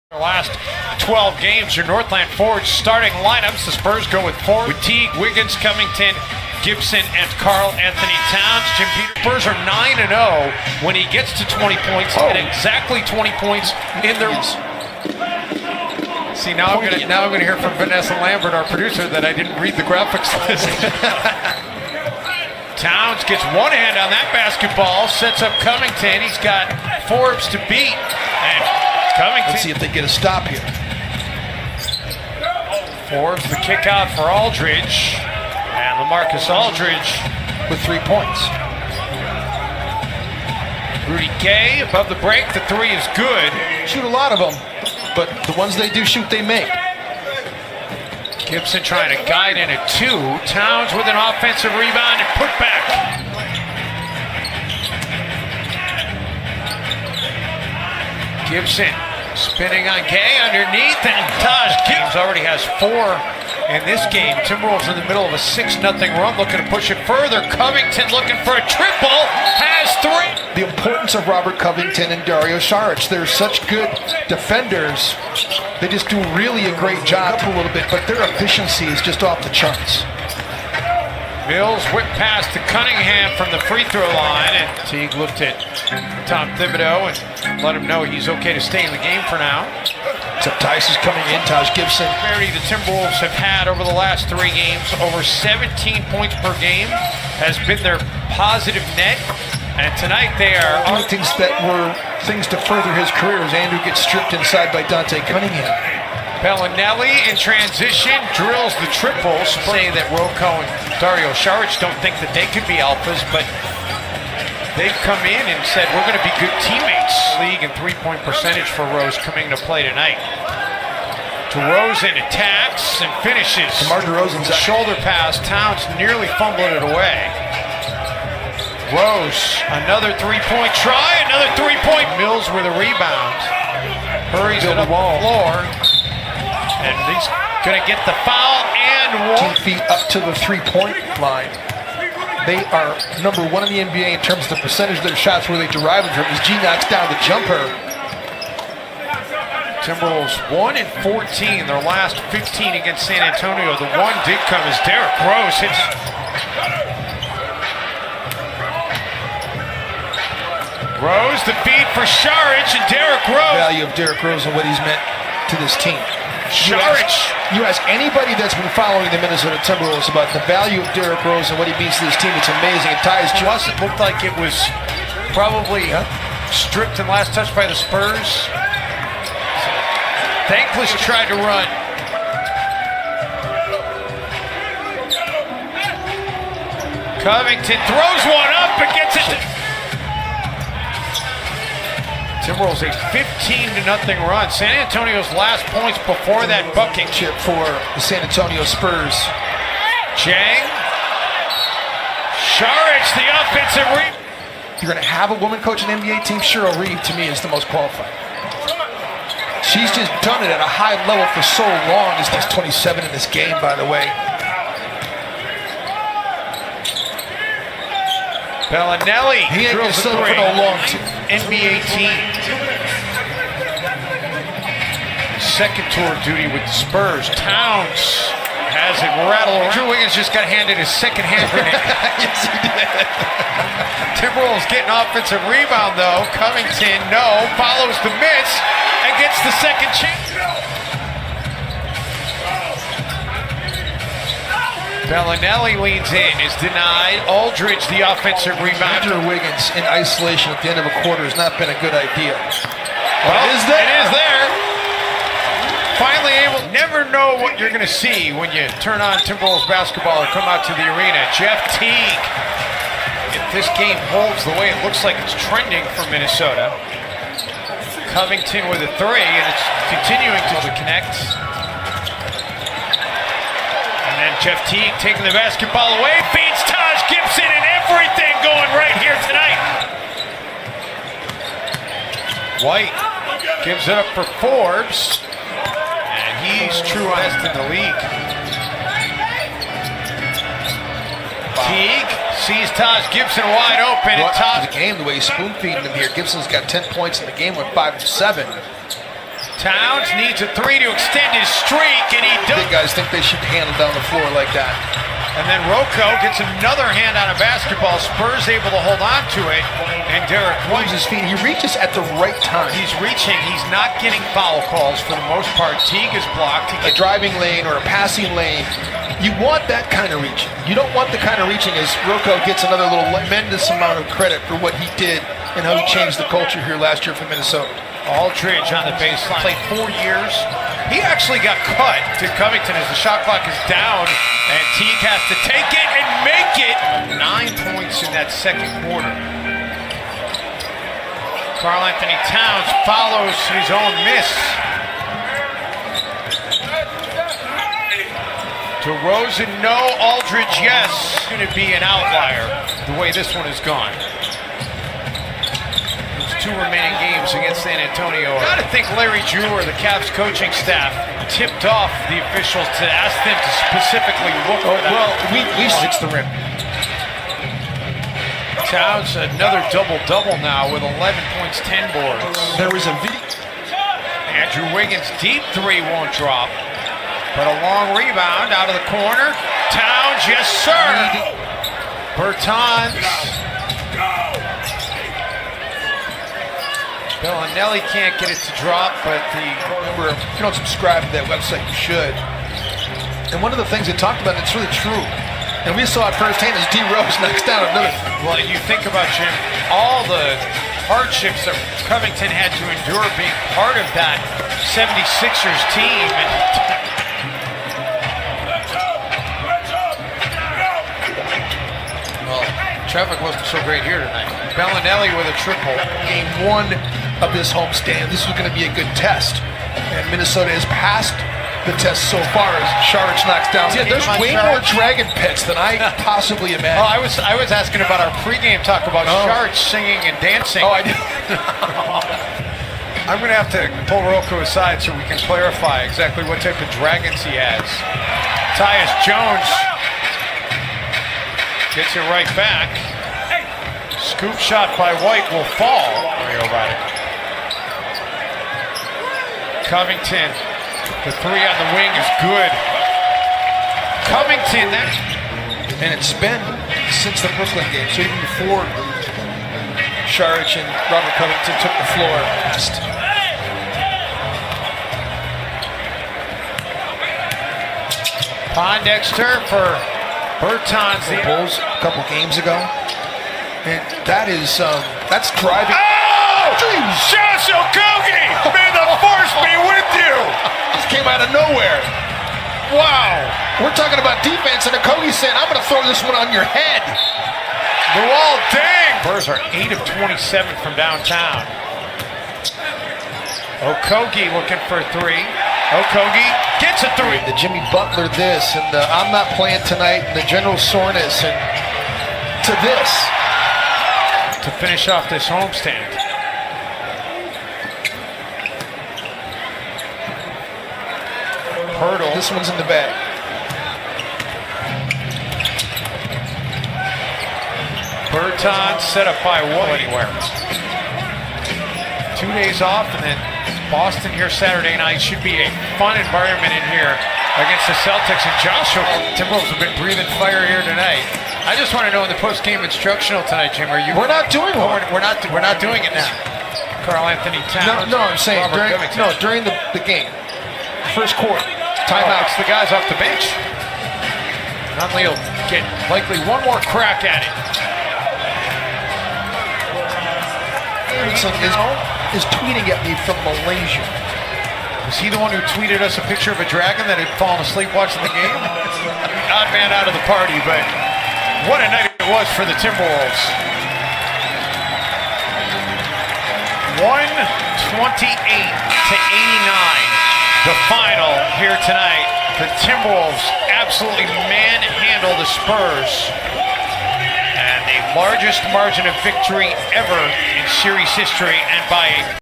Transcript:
The last 12 games, your Northland Forge starting lineups. The Spurs go with Ford, with Teague, Wiggins, Covington, Gibson, and Carl Anthony Towns. Jim Peters. Spurs are 9-0 when he gets to 20 points and exactly 20 points in their. See, now I'm gonna hear from Vanessa Lambert, our producer, that I didn't read the graphics list. Towns gets one hand on that basketball, sets up Covington. He's got Forbes to beat, and Covington. Let's see if they get a stop here. Forbes the kick out for Aldridge, and LaMarcus Aldridge with 3 points. Rudy Gay above the break. The three is good. Shoot a lot of them, but the ones they do shoot, they make. Gibson trying to guide in at two. Towns with an offensive rebound and put back. Gibson spinning on Gay underneath, and Taj Gibson already has 4 in this game. Timberwolves in the middle of a 6-0 run, looking to push it further. Covington looking for a triple, has 3. The importance of Robert Covington and Dario Saric. They're such good defenders. They just do really a great job a little bit, but their efficiency is just off the charts. Mills whipped past to Cunningham from the free throw line, and Teague looked at Tom Thibodeau and let him know he's okay to stay in the game for now. So Tice is coming in, Taj Gibson. The Timberwolves have had over the last 3 games over 17 points per game has been their positive net, and tonight they are only things that were things to further his career as Andrew gets stripped inside by Dante Cunningham. Bellinelli in transition drills the triple. Say that Rocco and Dario Saric don't think that they could be alphas, but they've come in and said we're going to be good teammates. League and 3-point percentage for Rose coming to play tonight. DeRozan attacks and finishes. DeMar DeRozan's shoulder pass. Towns nearly fumbled it away. Rose, another 3-point try, another 3-point. Mills with a rebound. Hurries it up the floor. And he's going to get the foul and 2 feet up to the 3-point line. They are number 1 in the NBA in terms of the percentage of their shots where they derive it from. As G knocks down the jumper. Timberwolves 1-14, their last 15 against San Antonio. The one did come as Derrick Rose hits. Rose, the feed for Saric, and Derrick Rose. The value of Derrick Rose and what he's meant to this team. Saric. You ask anybody that's been following the Minnesota Timberwolves about the value of Derrick Rose and what he means to this team, it's amazing. It ties just. It looked like it was probably stripped and last touched by the Spurs. Thankless tried to run. Covington throws one up and gets it. Timberwolves a 15-0 run. San Antonio's last points before that bucket. Chip for the San Antonio Spurs. Jang. Saric, the offensive rebound. You're going to have a woman coach an NBA team? Cheryl Reeve, to me, is the most qualified. She's just done it at a high level for so long. He's 27 in this game, by the way. Bellinelli. He ain't going to settle for no long NBA team. Second tour duty with the Spurs. Towns has it rattled. Drew Wiggins just got handed his second hand grenade. Yes, he did. Timberwolves getting offensive rebound, though. Covington, no. Follows the miss and gets the second chance. Bellinelli leans in, is denied. Aldridge, the offensive rebound. Andrew Wiggins in isolation at the end of a quarter has not been a good idea. Well, it is there. Finally able. Never know what you're going to see when you turn on Timberwolves basketball or come out to the arena. Jeff Teague. If this game holds the way it looks like it's trending for Minnesota. Covington with a 3, and it's continuing to connect. And Jeff Teague taking the basketball away, feeds Taj Gibson, and everything going right here tonight. White gives it up for Forbes, and he's true honest in the league. Teague sees Taj Gibson wide open. And Taj the game, the way he's spoon feeding him here. Gibson's got 10 points in the game, went 5 of 7. Towns needs a three to extend his streak, and he does. Big guys think they should handle down the floor like that. And then Rocco gets another hand on a basketball. Spurs able to hold on to it, and Derek Moves his feet. He reaches at the right time. he's reaching. He's not getting foul calls for the most part. Teague is blocked. A driving lane or a passing lane. You want that kind of reaching. You don't want the kind of reaching as Rocco gets another little tremendous amount of credit for what he did and how he changed the culture here last year for Minnesota. Aldridge on the baseline. Played 4 years. He actually got cut to Covington as the shot clock is down, and Teague has to take it and make it. 9 points in that second quarter. Karl Anthony Towns follows his own miss. DeRozan, no. Aldridge, yes. It's going to be an outlier the way this one has gone. Two remaining games against San Antonio. Got to think Larry Drew or the Cavs coaching staff tipped off the officials to ask them to specifically look at that. Well, we hits the rim. Towns, another double-double now with 11 points, 10 boards. There was a video. Andrew Wiggins, deep three won't drop, but a long rebound out of the corner. Towns, yes sir. Bertans. Bellinelli can't get it to drop, but Remember, if you don't subscribe to that website, you should. And one of the things they talked about, it's really true. And we saw it firsthand as D. Rose knocks down another. well, you think about, Jim, all the hardships that Covington had to endure being part of that 76ers team. Well, traffic wasn't so great here tonight. Bellinelli with a triple. Game one of this homestand. This was going to be a good test. And Minnesota has passed the test so far as Šarić knocks down. Yeah, there's way more dragon picks than I possibly imagined. Oh, I was asking about our pregame talk about Šarić singing and dancing. Oh, I did. I'm going to have to pull Rocco aside so we can clarify exactly what type of dragons he has. Tyus Jones gets it right back. Scoop shot by White will fall. Rio about it. Covington, the three on the wing is good. Covington, And it's been since the Brooklyn game, so even before Šarić and Robert Covington took the floor last. Pondexter for Bertans. The Bulls a couple games ago. And that is, that's driving. Oh! Josh Okogie! May the force be with you! This came out of nowhere. Wow! We're talking about defense, and Okogie saying, I'm going to throw this one on your head. The wall, dang! Spurs are 8 of 27 from downtown. Okogie looking for a three. Okogie gets a three. The Jimmy Butler this, and the I'm not playing tonight, and the general soreness, and to this. To finish off this homestand. Hurdle. This one's in the bag. Bertans set up by Wood anywhere. 2 days off, and then Boston here Saturday night. Should be a fun environment in here against the Celtics. And Joshua Timberwolves have been breathing fire here tonight. I just want to know in the post-game instructional tonight, Jim. Are you? We're not doing one. We're not doing it now. Karl Anthony Towns. No, I'm saying during the game, first quarter, timeouts. The guys off the bench. Nunley will get likely one more crack at it. Is tweeting at me from Malaysia. Was he the one who tweeted us a picture of a dragon that had fallen asleep watching the game? Odd man out of the party, but what a night it was for the Timberwolves. 128-89, the final here tonight. The Timberwolves absolutely manhandle the Spurs. And the largest margin of victory ever in series history, and by a